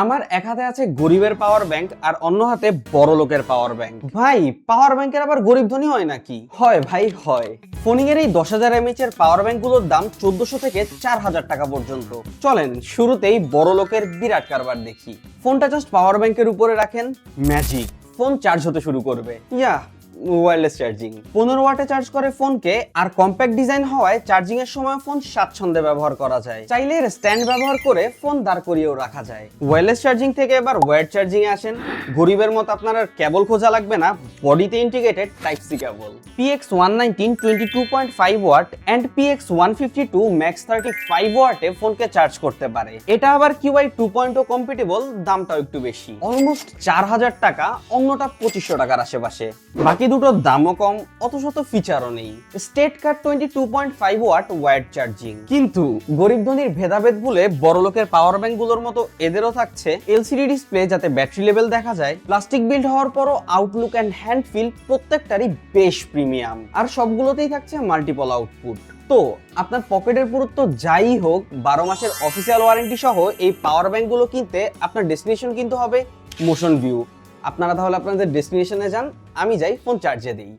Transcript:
আমার এক হাতে আছে গরিবের পাওয়ার ব্যাংক আর অন্য হাতে বড় লোকের পাওয়ার ব্যাংক। ভাই, পাওয়ার ব্যাংকের আবার গরিব ধনী হয় নাকি? হয় ভাই হয়। ফোনিং এর এই 10,000 mAh এর পাওয়ার ব্যাংক গুলোর দাম 1400 থেকে 4000 টাকা পর্যন্ত। চলেন শুরুতেই বড় লোকের বিরাট কারবার দেখি। ফোনটা জাস্ট পাওয়ার ব্যাংকের উপরে রাখেন, ম্যাজিক, ফোন চার্জ হতে শুরু করবে। ওয়্যারলেস চার্জিং 15 ওয়াটে চার্জ করে ফোনকে, আর কম্প্যাক্ট ডিজাইন হওয়ায় চার্জিং এর সময় ফোন স্বাচ্ছন্দ্যে ব্যবহার করা যায়। চাইলে এর স্ট্যান্ড ব্যবহার করে ফোন দাঁড় করিয়েও রাখা যায়। ওয়্যারলেস চার্জিং থেকে এবার ওয়্যার্ড চার্জিং এ আসেন। গরিবের মতো আপনার আর কেবল খোঁজা লাগবে না, বডিতে ইন্টিগ্রেটেড টাইপ সি কেবল। PX119 22.5 watt and PX152 Max 35 ওয়াটে ফোনকে চার্জ করতে পারে। এটা আবার QI 2.0 কম্পিটেবল, দামটাও একটু বেশি, অলমোস্ট 4000 টাকা, অন্যটা 2500 টাকার আশেপাশে। বাকি দুটোর দামও কম, অত শত ফিচারও নেই। স্টেট কার্ড 22.5 ওয়াট ওয়্যার্ড চার্জিং। কিন্তু গরিব ধনীর ভেদাভেদ ভুলে বড়লোকের পাওয়ার ব্যাংক গুলোর মতো এদেরও থাকছে এলসিডি ডিসপ্লে, যাতে ব্যাটারি লেভেল দেখা যায়। প্লাস্টিক বিল্ড হওয়ার পরও আউটলুক এন্ড হ্যান্ড ফিল প্রত্যেকটারই বেশ প্রিমিয়াম, আর সবগুলোতেই থাকছে মাল্টিপল আউটপুট। তো আপনার পকেটের পুরুত্ব যাই হোক, 12 মাসের অফিসিয়াল ওয়ারেন্টি সহ এই পাওয়ার ব্যাংক গুলো কিনতে আপনার ডেস্টিনেশন কিন্তু হবে মোশন ভিউ। আপনারা তাহলে আপনাদের ডেস্টিনেশনে যান, আমি যাই ফোন চার্জে দিই।